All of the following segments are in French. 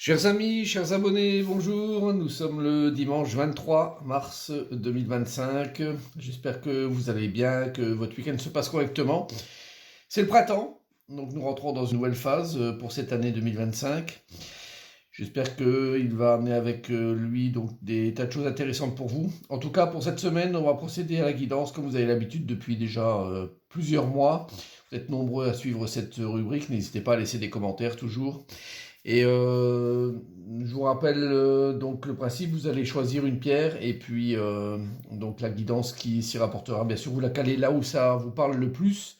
Chers amis, chers abonnés, bonjour. Nous sommes le dimanche 23 mars 2025. J'espère que vous allez bien, que votre week-end se passe correctement. C'est le printemps, donc nous rentrons dans une nouvelle phase pour cette année 2025. J'espère qu'il va amener avec lui donc des tas de choses intéressantes pour vous. En tout cas, pour cette semaine, on va procéder à la guidance comme vous avez l'habitude depuis déjà plusieurs mois. Vous êtes nombreux à suivre cette rubrique, n'hésitez pas à laisser des commentaires toujours. Et je vous rappelle donc le principe, vous allez choisir une pierre et puis donc la guidance qui s'y rapportera. Bien sûr, vous la calez là où ça vous parle le plus.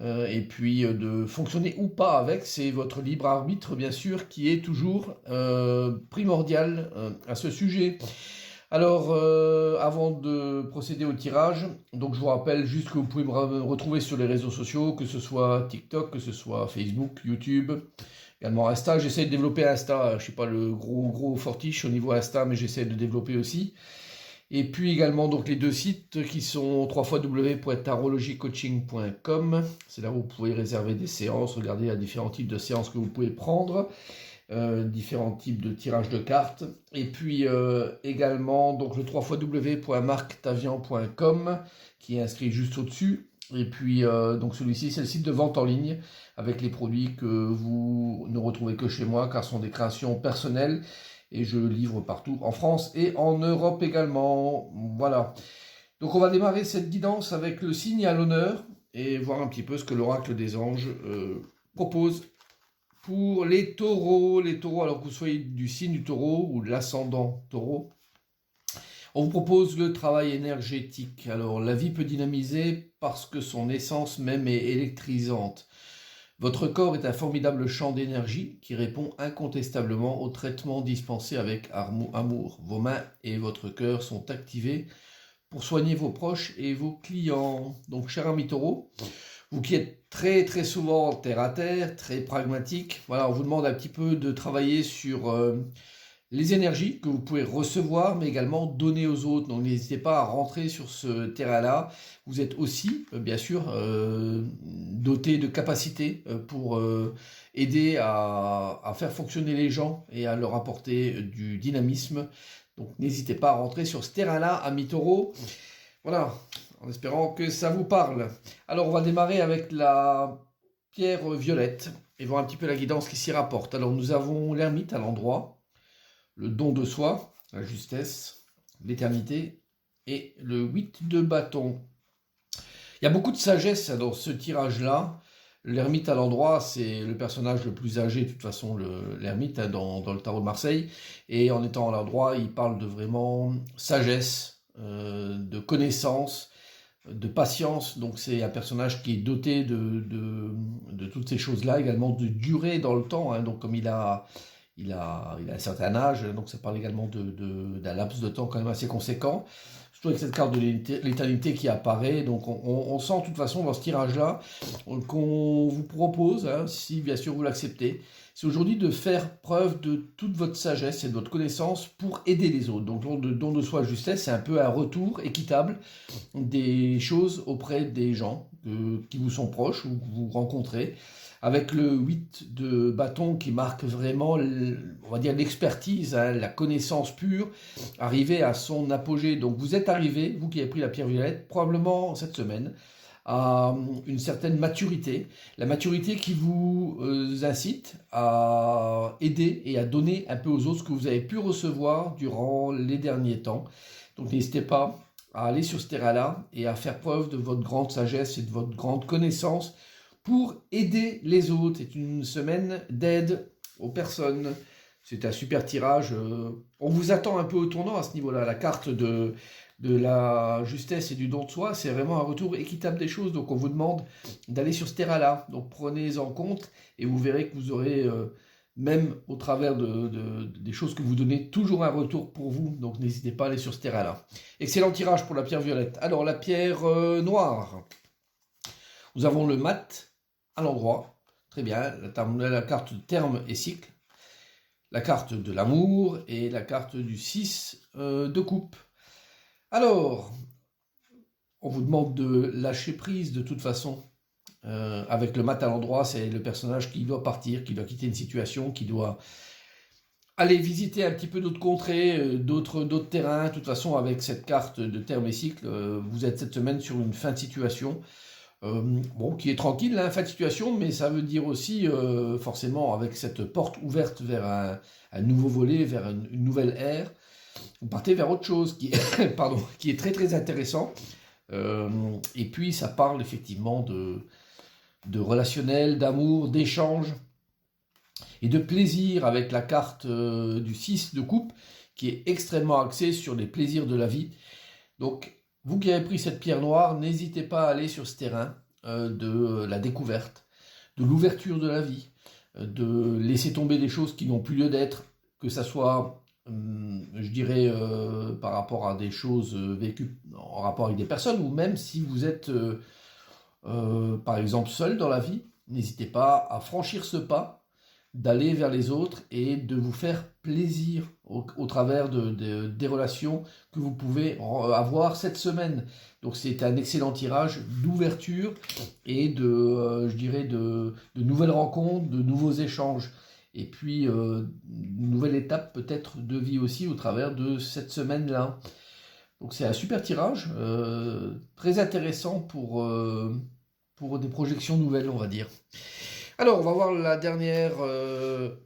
Et puis de fonctionner ou pas avec, c'est votre libre arbitre bien sûr qui est toujours primordial à ce sujet. Alors, avant de procéder au tirage, donc je vous rappelle juste que vous pouvez me retrouver sur les réseaux sociaux, que ce soit TikTok, que ce soit Facebook, YouTube, également Insta. J'essaie de développer Insta, je ne suis pas le gros fortiche au niveau Insta, mais j'essaie de développer aussi. Et puis également donc les deux sites qui sont www.tarologycoaching.com. C'est là où vous pouvez réserver des séances, regarder les différents types de séances que vous pouvez prendre. Différents types de tirage de cartes. Et puis également donc le www.marctavian.com qui est inscrit juste au-dessus. Et puis donc celui-ci c'est le site de vente en ligne avec les produits que vous ne retrouvez que chez moi car ce sont des créations personnelles et je livre partout en France et en Europe également. Voilà. Donc on va démarrer cette guidance avec le signe à l'honneur et voir un petit peu ce que l'oracle des anges propose pour les taureaux. Les taureaux, alors que vous soyez du signe du taureau ou de l'ascendant taureau, on vous propose le travail énergétique. Alors la vie peut dynamiser parce que son essence même est électrisante. Votre corps est un formidable champ d'énergie qui répond incontestablement au traitement dispensé avec amour. Vos mains et votre cœur sont activés pour soigner vos proches et vos clients. Donc, cher ami taureau, vous qui êtes très souvent terre à terre, très pragmatique, voilà, on vous demande un petit peu de travailler sur les énergies que vous pouvez recevoir, mais également donner aux autres. Donc n'hésitez pas à rentrer sur ce terrain-là. Vous êtes aussi, bien sûr, doté de capacités pour aider à faire fonctionner les gens et à leur apporter du dynamisme. Donc n'hésitez pas à rentrer sur ce terrain-là, amis taureaux. Voilà, en espérant que ça vous parle. Alors on va démarrer avec la pierre violette et voir un petit peu la guidance qui s'y rapporte. Alors nous avons l'ermite à l'endroit, le don de soi, la justesse, l'éternité et le 8 de bâton. Il y a beaucoup de sagesse dans ce tirage-là. L'ermite à l'endroit, c'est le personnage le plus âgé, de toute façon, l'ermite dans le tarot de Marseille. Et en étant à l'endroit, il parle de vraiment sagesse, de connaissance, de patience. Donc c'est un personnage qui est doté de toutes ces choses-là, également de durée dans le temps. Hein. Donc comme il a un certain âge, donc ça parle également d'un laps de temps quand même assez conséquent. Surtout avec cette carte de l'éternité qui apparaît. Donc on sent de toute façon dans ce tirage-là qu'on vous propose, hein, si bien sûr vous l'acceptez, c'est aujourd'hui de faire preuve de toute votre sagesse et de votre connaissance pour aider les autres. Donc le don de soi justesse, c'est un peu un retour équitable des choses auprès des gens qui vous sont proches ou que vous rencontrez. Avec le 8 de bâton qui marque vraiment, on va dire, l'expertise, hein, la connaissance pure, arriver à son apogée. Donc vous êtes arrivé, vous qui avez pris la pierre violette, probablement cette semaine, à une certaine maturité. La maturité qui vous incite à aider et à donner un peu aux autres ce que vous avez pu recevoir durant les derniers temps. Donc n'hésitez pas à aller sur ce terrain-là et à faire preuve de votre grande sagesse et de votre grande connaissance pour aider les autres. C'est une semaine d'aide aux personnes. C'est un super tirage. On vous attend un peu au tournant à ce niveau-là. La carte de la justesse et du don de soi, c'est vraiment un retour équitable des choses. Donc on vous demande d'aller sur ce terrain-là. Donc prenez-en compte et vous verrez que vous aurez, même au travers des choses que vous donnez, toujours un retour pour vous. Donc n'hésitez pas à aller sur ce terrain-là. Excellent tirage pour la pierre violette. Alors la pierre noire. Nous avons le mat à l'endroit, très bien, la carte de terme et cycle, la carte de l'amour et la carte du 6 de coupe. Alors, on vous demande de lâcher prise de toute façon. Avec le mat à l'endroit, c'est le personnage qui doit partir, qui doit quitter une situation, qui doit allez visiter un petit peu d'autres contrées, d'autres terrains. De toute façon, avec cette carte de terme et cycle, vous êtes cette semaine sur une fin de situation. Bon, qui est tranquille, hein, fin de situation, mais ça veut dire aussi, forcément, avec cette porte ouverte vers un nouveau volet, vers une nouvelle ère, vous partez vers autre chose qui est, pardon, qui est très très intéressant. Et puis, ça parle effectivement de relationnel, d'amour, d'échange et de plaisir avec la carte du 6 de coupe, qui est extrêmement axée sur les plaisirs de la vie. Donc, vous qui avez pris cette pierre noire, n'hésitez pas à aller sur ce terrain de la découverte, de l'ouverture de la vie, de laisser tomber des choses qui n'ont plus lieu d'être, que ça soit, je dirais, par rapport à des choses vécues en rapport avec des personnes, ou même si vous êtes, par exemple, seul dans la vie, n'hésitez pas à franchir ce pas, d'aller vers les autres et de vous faire plaisir au travers des relations que vous pouvez avoir cette semaine. Donc c'est un excellent tirage d'ouverture et je dirais de nouvelles rencontres, de nouveaux échanges. Et puis une nouvelle étape peut-être de vie aussi au travers de cette semaine-là. Donc c'est un super tirage, très intéressant pour des projections nouvelles, on va dire. Alors, on va voir la dernière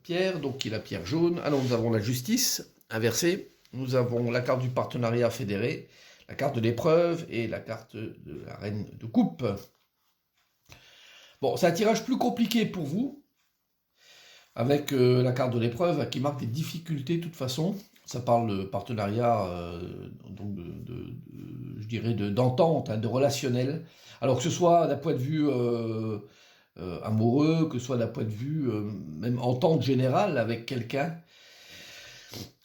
pierre, donc qui est la pierre jaune. Alors, nous avons la justice inversée. Nous avons la carte du partenariat fédéré, la carte de l'épreuve et la carte de la reine de coupe. Bon, c'est un tirage plus compliqué pour vous, avec la carte de l'épreuve qui marque des difficultés de toute façon. Ça parle de partenariat, donc je dirais d'entente, hein, de relationnel. Alors que ce soit d'un point de vue amoureux, que ce soit d'un point de vue même entente générale avec quelqu'un,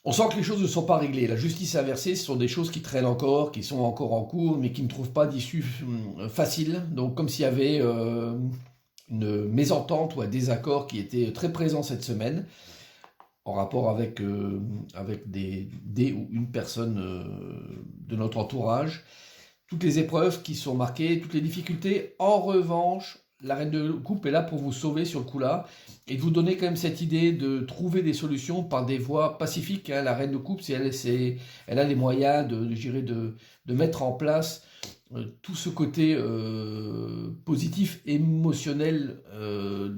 on sent que les choses ne sont pas réglées. La justice inversée, ce sont des choses qui traînent encore, qui sont encore en cours, mais qui ne trouvent pas d'issue facile. Donc comme s'il y avait une mésentente ou un désaccord qui était très présent cette semaine, en rapport avec des ou une personne de notre entourage. Toutes les épreuves qui sont marquées, toutes les difficultés. En revanche, la reine de coupe est là pour vous sauver sur le coup-là et de vous donner quand même cette idée de trouver des solutions par des voies pacifiques. Hein. La reine de coupe, elle a les moyens de mettre en place tout ce côté positif, émotionnel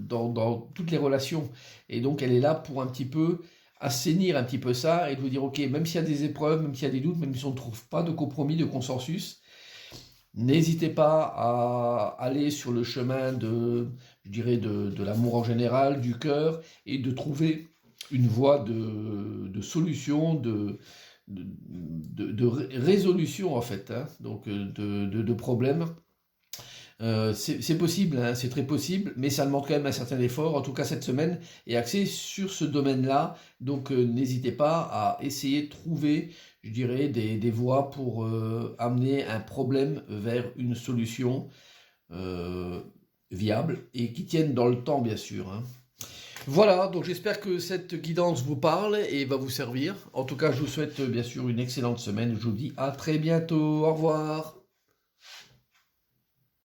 dans toutes les relations. Et donc, elle est là pour un petit peu assainir un petit peu ça et de vous dire, ok, même s'il y a des épreuves, même s'il y a des doutes, même si on ne trouve pas de compromis, de consensus, n'hésitez pas à aller sur le chemin de l'amour en général, du cœur, et de trouver une voie de solution, de résolution en fait, hein, donc de problèmes. C'est possible, hein, c'est très possible, mais ça demande quand même un certain effort. En tout cas, cette semaine est axée sur ce domaine-là. Donc, n'hésitez pas à essayer de trouver, je dirais, des voies pour amener un problème vers une solution viable et qui tienne dans le temps, bien sûr. Hein. Voilà, donc j'espère que cette guidance vous parle et va vous servir. En tout cas, je vous souhaite bien sûr une excellente semaine. Je vous dis à très bientôt. Au revoir.